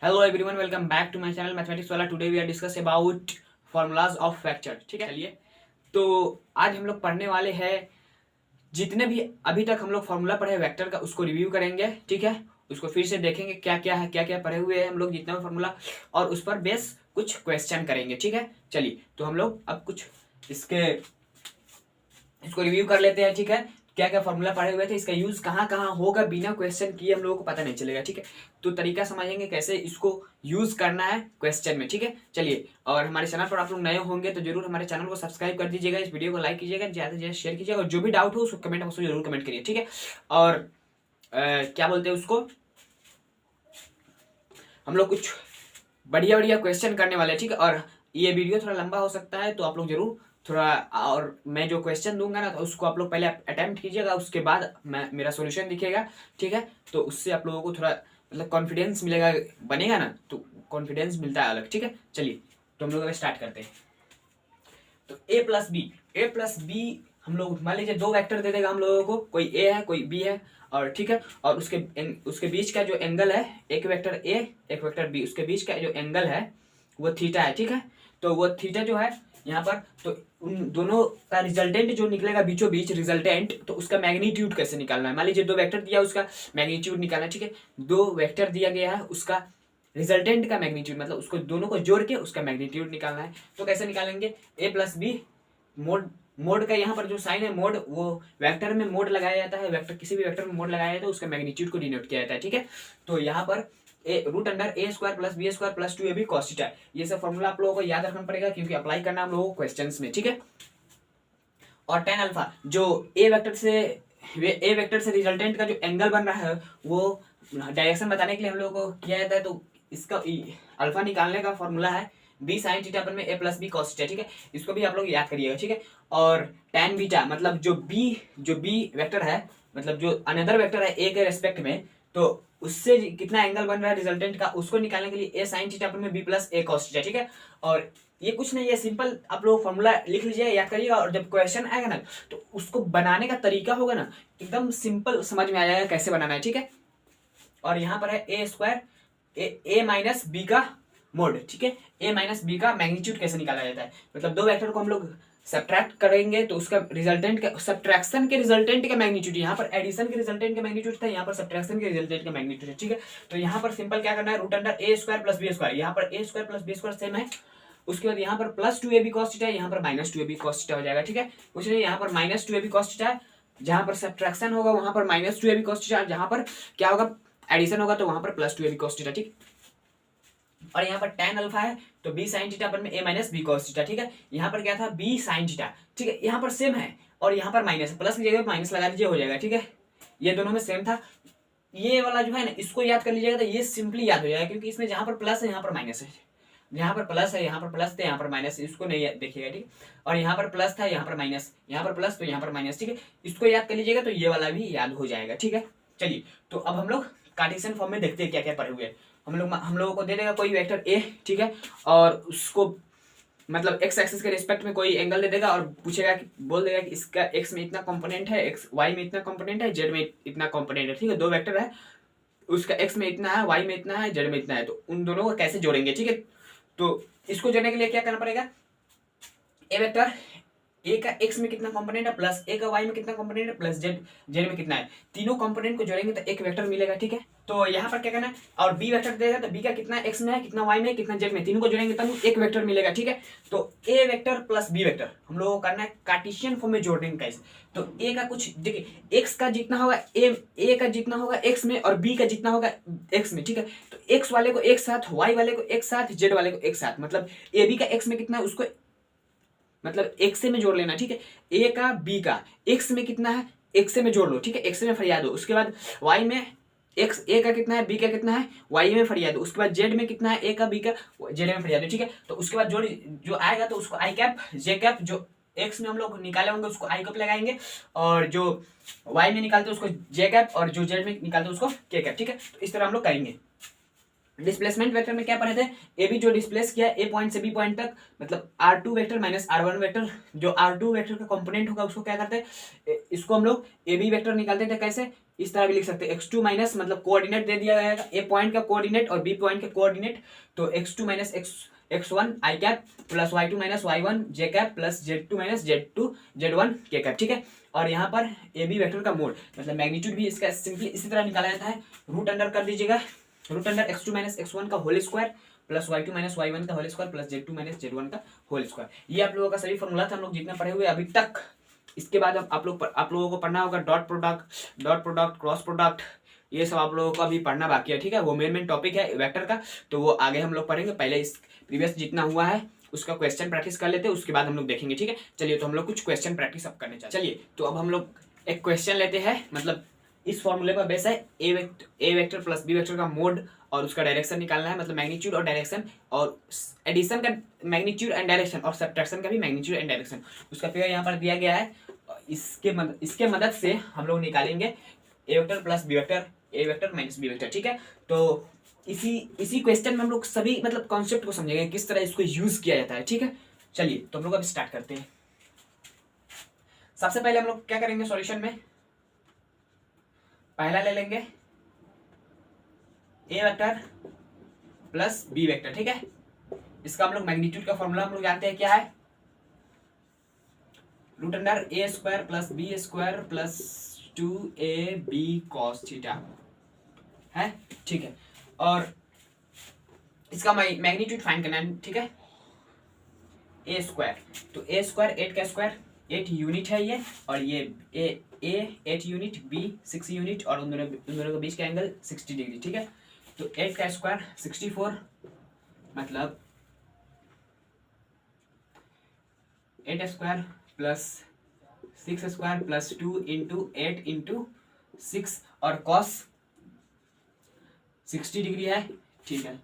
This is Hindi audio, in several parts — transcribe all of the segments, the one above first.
Hello everyone, welcome back to my channel mathematics वाला। Today we are discuss about formulas of vector. ठीक है, चलिए तो आज हम लोग पढ़ने वाले हैं जितने भी अभी तक हम लोग फॉर्मूला पढ़े वेक्टर का उसको रिव्यू करेंगे। ठीक है, उसको फिर से देखेंगे क्या क्या है, क्या क्या पढ़े हुए हैं हम लोग जितना भी फॉर्मूला, और उस पर बेस कुछ क्वेश्चन करेंगे। ठीक है, चलिए तो हम लोग अब कुछ इसको रिव्यू कर लेते हैं। ठीक है, क्या क्या फॉर्मूला पढ़े हुए थे, इसका यूज कहाँ कहाँ होगा बिना क्वेश्चन किए हम लोगों को पता नहीं चलेगा। ठीक है, तो तरीका समझेंगे कैसे इसको यूज करना है क्वेश्चन में। ठीक है, चलिए, और हमारे चैनल पर आप लोग नए होंगे तो जरूर हमारे चैनल को सब्सक्राइब कर दीजिएगा, इस वीडियो को लाइक कीजिएगा, ज्यादा से ज्यादा शेयर कीजिएगा, और जो भी डाउट हो उसको कमेंट बॉक्स में जरूर कमेंट करिए। ठीक है, और क्या बोलते हैं उसको, हम लोग कुछ बढ़िया बढ़िया क्वेश्चन करने वाले हैं। ठीक है, और ये वीडियो थोड़ा लंबा हो सकता है तो आप लोग जरूर थोड़ा, और मैं जो क्वेश्चन दूंगा ना तो उसको आप लोग पहले अटेम्प्ट कीजिएगा, उसके बाद मेरा सॉल्यूशन दिखेगा। ठीक है, तो उससे आप लोगों को थोड़ा मतलब कॉन्फिडेंस मिलेगा, बनेगा ना, तो कॉन्फिडेंस मिलता है अलग। ठीक है, चलिए तो हम लोग अब स्टार्ट करते हैं। तो ए प्लस बी हम लोग मान लीजिए दो वेक्टर दे देगा हम लोगों को, कोई ए है कोई बी है, और ठीक है, और उसके बीच का जो एंगल है, एक वेक्टर ए एक वेक्टर बी, उसके बीच का जो एंगल है वो थीटा है। ठीक है, तो वो थीटा जो है यहाँ पर, तो उन दोनों का रिजल्टेंट जो निकलेगा बीचों बीच रिजल्टेंट, तो उसका मैग्नीट्यूड कैसे निकालना है। मान लीजिए दो वेक्टर दिया, उसका मैग्नीट्यूड निकालना है। ठीक है, दो वेक्टर दिया गया है, उसका रिजल्टेंट का मैग्नीट्यूड मतलब उसको दोनों को जोड़ के उसका मैग्नीट्यूड निकालना है। तो कैसे निकालेंगे, ए प्लस बी मोड, मोड का यहाँ पर जो साइन है मोड, वो वेक्टर में मोड लगाया जाता है, वेक्टर किसी भी वेक्टर में मोड लगाया जाता है, उसका मैग्नीट्यूड को डिनोट किया जाता है। ठीक है, तो यहाँ पर root under a square plus B square plus 2ab cos theta, ये सब फॉर्मूला आप लोगों को याद रखना पड़ेगा क्योंकि अप्लाई करना हम लोगों को क्वेश्चंस में। ठीक है, और tan अल्फा जो ए वेक्टर से रिजल्टेंट का जो एंगल बन रहा है वो डायरेक्शन बताने के लिए हम लोगों को किया जाता है, तो इसका अल्फा निकालने का फॉर्मूला है बी साइन थीटा अपन में a plus b cos theta. ठीक है, इसको भी आप लोग याद करिएगा। ठीक है, और tan बीटा मतलब जो बी वेक्टर है, मतलब जो अनदर वेक्टर है ए के रेस्पेक्ट में, तो उससे कितना एंगल बन रहा है रिजल्टेंट का, उसको निकालने के लिए ए साइन थीटा अपन में बी प्लस ए कॉस थीटा। ठीक है, और ये कुछ नहीं है, सिंपल आप लोग फॉर्मूला लिख लीजिएगा, याद करिएगा, और जब क्वेश्चन आएगा ना तो उसको बनाने का तरीका होगा ना एकदम सिंपल समझ में आ जाएगा कैसे बनाना है। ठीक है, और यहाँ पर है ए स्क्वायर ए माइनस बी का मोड। ठीक है, ए माइनस बी का मैग्नीट्यूड कैसे निकाला जाता है, मतलब दो वेक्टर को हम लोग सब्ट्रैक्ट करेंगे तो उसका रिजल्टेंट का, सब्ट्रैक्शन के रिजल्टेंट का मैग्नीट्यूड, यहाँ पर एडिशन के रिजल्टेंट का मैग्नीट्यूड था, यहाँ पर सब्ट्रैक्शन के रिजल्टेंट का मैग्नीट्यूड है। ठीक है, तो यहाँ पर सिंपल क्या करना है, root under a square plus B square, यहाँ पर a square plus B square same है, उसके बाद यहाँ पर प्लस 2ab cos थीटा, यहाँ पर माइनस 2ab cos थीटा हो जाएगा। ठीक है, कुछ नहीं, यहाँ पर माइनस 2ab cos थीटा, जहाँ पर सब्ट्रैक्शन होगा वहां पर माइनस 2ab cos थीटा, जहाँ पर क्या होगा एडिशन होगा तो वहां पर प्लस 2ab cos थीटा। ठीक, और यहाँ पर tan अल्फा है तो b sin थीटा अपन में a minus B cos theta. ठीक है, यहाँ पर क्या था b sin थीटा। ठीक है, यहाँ पर सेम है और यहाँ पर माइनस, प्लस की जगह माइनस लगा दीजिए, हो जाएगा। ठीक है, ये दोनों में सेम था, ये वाला जो है ना इसको याद कर लीजिएगा तो ये सिंपली याद हो जाएगा, क्योंकि इसमें जहां पर प्लस है यहाँ पर माइनस है, यहाँ पर प्लस है यहाँ पर प्लस था यहाँ पर माइनस है, इसको नहीं देखिएगा। ठीक, और यहाँ पर प्लस था यहाँ पर माइनस, यहाँ पर प्लस तो यहाँ पर माइनस। ठीक है, इसको याद कर लीजिएगा तो ये वाला भी याद हो जाएगा। ठीक है, चलिए तो अब हम लोग कार्टेशियन फॉर्म में देखते हैं क्या क्या पढ़े हुए। हम लोगों को दे देगा कोई वेक्टर ए, ठीक है, और उसको मतलब एक्स एक्सिस के रिस्पेक्ट में कोई एंगल दे देगा और पूछेगा कि, बोल देगा कि इसका एक्स में इतना कंपोनेंट है, एक्स वाई में इतना कंपोनेंट है, जेड में इतना कंपोनेंट है। ठीक है, दो वेक्टर है, उसका एक्स में इतना है, वाई में इतना है, जेड में इतना है, तो उन दोनों को कैसे जोड़ेंगे। ठीक है, तो इसको जोड़ने के लिए क्या करना पड़ेगा, ए वेक्टर ए का एक्स में कितना कंपोनेंट है प्लस ए का वाई में कितना कंपोनेंट है प्लस जेड में कितना है, तीनों कंपोनेंट को जोड़ेंगे तो एक वेक्टर मिलेगा। ठीक है, तो यहाँ पर क्या करना है, और बी वेक्टर देगा तो बी का कितना एक्स में है, कितना वाई में है, कितना जेड में, तीनों को जोड़ेंगे तब एक वेक्टर मिलेगा। ठीक है, तो ए वेक्टर प्लस बी वेक्टर हम लोगों को करना है कार्टेशियन फॉर्म में जोड़ने का। तो ए का कुछ देखिए, एक्स का जितना होगा ए का जितना होगा एक्स में और बी का जितना होगा एक्स में। ठीक है, तो एक्स वाले को एक साथ, वाई वाले को एक साथ, जेड वाले को एक साथ, मतलब ए बी का एक्स में कितना है उसको मतलब एक्स में जोड़ लेना। ठीक है, ए का बी का एक्स में कितना है एक्स में जोड़ लो। ठीक है, एक्स में फरिया दो, उसके बाद वाई में एक्स ए का कितना है बी का कितना है वाई में फरिया दो, उसके बाद जेड में कितना है ए का बी का जेड में फरिया दो। ठीक है, तो उसके बाद जो आएगा तो उसको आई कैप जे कैप, जो एक्स में हम लोग निकाले होंगे उसको आई कैप लगाएंगे, और जो वाई में निकालते उसको जे कैप, और जो जेड में निकालते उसको के कैप। ठीक है, तो इस तरह हम लोग करेंगे। डिस्प्लेसमेंट वेक्टर में क्या पढ़े थे, ए बी जो डिस्प्लेस किया ए पॉइंट से बी पॉइंट तक, मतलब r2 vector minus r1 vector, जो r2 वेक्टर का कंपोनेंट होगा उसको क्या करते हैं, इसको हम लोग ए बी वेक्टर निकालते थे। कैसे, इस तरह भी लिख सकते हैं, x2 माइनस मतलब कोऑर्डिनेट दे दिया जाएगा, ए पॉइंट का कोऑर्डिनेट और बी पॉइंट का कोऑर्डिनेट, तो x2 minus x1 i cap plus y2 minus y1 j cap plus z2 minus z2 z1 k cap, ठीक है। और यहाँ पर ए बी वेक्टर का मोड मतलब मैग्नीट्यूड भी इसका सिंपली इसी तरह निकाला जाता है, रूट अंडर कर दीजिएगा, root under x2 minus x1 का whole square plus y2 minus y1 का whole square plus z2 minus z1 का होल स्क्वायर। ये आप लोगों का सभी फॉर्मूला था, हम लोग जितना पढ़े हुए अभी तक। इसके बाद अब आप लोगों को पढ़ना होगा डॉट प्रोडक्ट, क्रॉस प्रोडक्ट, ये सब आप लोगों को अभी पढ़ना बाकी है, ठीक है। वो मेन टॉपिक है वेक्टर का, तो वो आगे हम लोग पढ़ेंगे। पहले इस प्रीवियस जितना हुआ है उसका क्वेश्चन प्रैक्टिस कर लेते हैं, उसके बाद हम लोग देखेंगे, ठीक है। चलिए तो हम लोग कुछ क्वेश्चन प्रैक्टिस अब करने चाहिए। चलिए तो अब हम लोग एक क्वेश्चन लेते हैं, मतलब इस फॉर्मूले पर बेस है, ए वेक्टर प्लस बी वेक्टर का मोड और उसका डायरेक्शन निकालना है, मतलब मैग्नीट्यूड और डायरेक्शन, और एडिशन का मैग्नीट्यूड एंड डायरेक्शन और सब्ट्रैक्शन का भी मैग्नीट्यूड एंड डायरेक्शन, उसका फिगर यहाँ पर दिया गया है। इसके मदद से हम लोग निकालेंगे ए वेक्टर प्लस बी वेक्टर, ए वेक्टर माइनस बी वेक्टर, ठीक है। तो इसी क्वेश्चन में हम लोग सभी मतलब कॉन्सेप्ट को समझेंगे, किस तरह इसको यूज किया जाता है, ठीक है। चलिए तो हम लोग अब स्टार्ट करते हैं। सबसे पहले हम लोग क्या करेंगे, सॉल्यूशन में पहला ले लेंगे ए वेक्टर प्लस बी वेक्टर, ठीक है। इसका हम लोग मैग्नीट्यूड का फॉर्मूला हम लोग जानते हैं, क्या है, root under a square plus B square plus 2ab cos theta है, ठीक है। और इसका मैग्नीट्यूड फाइंड करना है, ठीक है। ए स्क्वायर, तो ए स्क्वायर 8 का स्क्वायर 8 यूनिट है ये, और ये ए 8 यूनिट, बी 6 यूनिट, और उन दोनों के बीच का एंगल 60 डिग्री, ठीक है। तो 8 का स्क्वायर 64, मतलब 8 square plus 6 square plus 2 into 8 into 6, और कॉस 60 डिग्री है, ठीक है।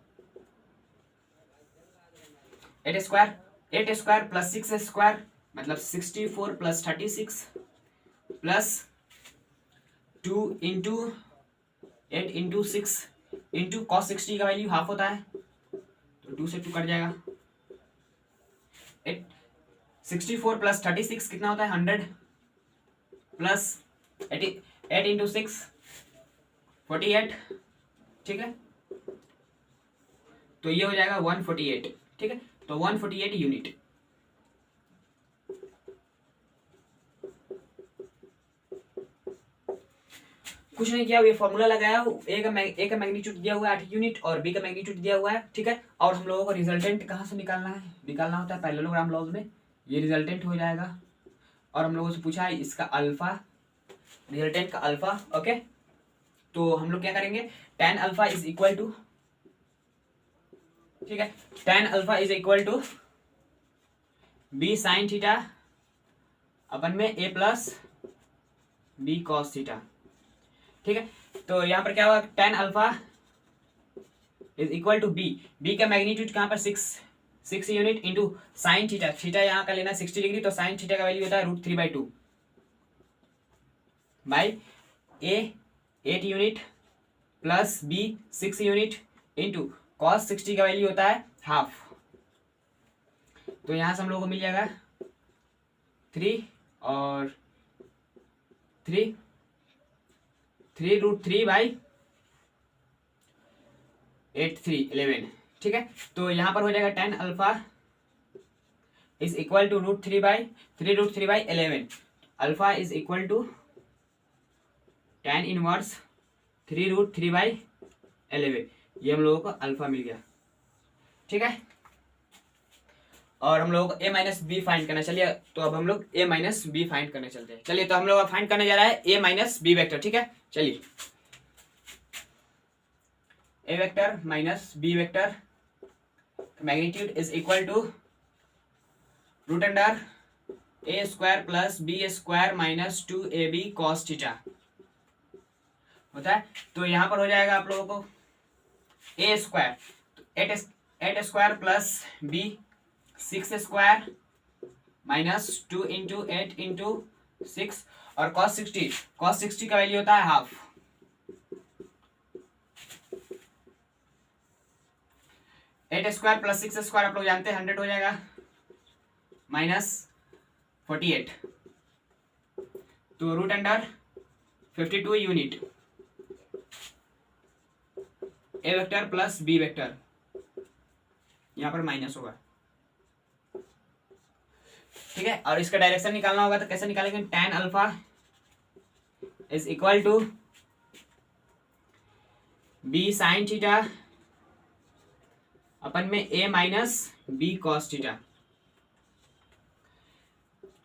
8 स्क्वायर प्लस 6 स्क्वायर मतलब 64 plus 36 plus 2 into 8 into 6 into cos 60 का वैल्यू हाफ होता है, तो 2 से 2 कट जाएगा। 64 प्लस 36 कितना होता है, 100 प्लस 8 इंटू 6 48, ठीक है। तो ये हो जाएगा 148, ठीक है। तो 148 यूनिट। कुछ नहीं किया, ये फॉर्मूला लगाया, ए का मैग्नीट्यूड दिया हुआ है 8 यूनिट और बी का मैग्नीट्यूड दिया हुआ है, ठीक है। और हम लोगों को रिजल्टेंट कहाँ से निकालना होता है पैरेललोग्राम लॉज में, ये रिजल्टेंट हो जाएगा। और हम लोगों से पूछा है इसका अल्फा, रिजल्टेंट का अल्फा, ओके। तो हम लोग क्या करेंगे, tan alpha is equal to, ठीक है, tan alpha is equal to b sine theta अपन में a plus b cos theta, ठीक है। तो यहाँ पर क्या हुआ, tan alpha is equal to b का मैग्नीट्यूड कहाँ पर 6 unit into sine theta, theta यहाँ का लेना 60 डिग्री, तो साइन थीटा का वैल्यू होता है √3/2 by A 8 unit plus B 6 unit into cos 60 का वैल्यू होता है हाफ। तो यहाँ से हम लोगों को मिल जाएगा 3 और 3 √3/8 3 11, ठीक है। तो यहाँ पर हो जाएगा tan alpha is equal to √3/11, alpha is equal to tan inverse 3√3/11, ये हम लोगों को अल्फा मिल गया, ठीक है। और हम लोगों को a माइनस बी फाइंड करना, चलिए तो अब हम लोग a माइनस बी फाइंड करने चलते हैं। चलिए तो हम लोग अब फाइंड करने जा रहा है a माइनस बी वेक्टर, ठीक है। चलिए a vector minus B vector magnitude is equal to √a square plus B square minus 2ab cos theta होता है। तो यहाँ पर हो जाएगा आप लोगों को a square 8 square plus b 6 square minus 2 into 8 into 6, और cos 60 का वैल्यू होता है हाफ, 8 स्क्वायर प्लस 6 स्क्वायर आप लोग जानते हैं 100 हो जाएगा, माइनस 48, तो root under 52 unit A vector plus B vector, यहाँ पर माइनस होगा, ठीक है। और इसका डायरेक्शन निकालना होगा तो कैसे निकालेंगे, tan alpha is equal to b sine theta अपन में a minus b cos theta.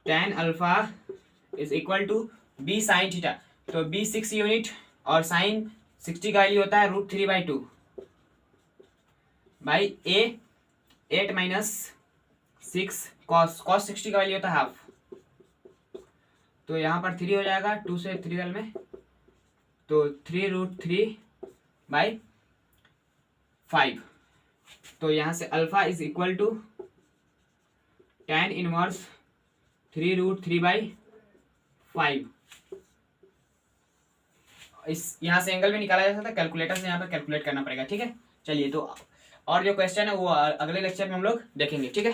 tan alpha is equal to b sine theta, तो b 6 यूनिट और साइन 60 का वैल्यू होता है √3/2 बाई a 8 माइनस 6 कॉस 60 का वैल्यू होता है हाफ, तो यहाँ पर 3 हो जाएगा, 2 से 3 दल में, तो 3√3/5, तो यहाँ से alpha is equal to tan inverse 3√3/5। इस यहाँ से एंगल भी निकाला जा सकता है, कैलकुलेटर से यहाँ पर कैलकुलेट करना पड़ेगा, ठीक है। चलिए, तो और जो क्वेश्चन है वो अगले लेक्चर में हम लोग देखेंगे, ठीक है।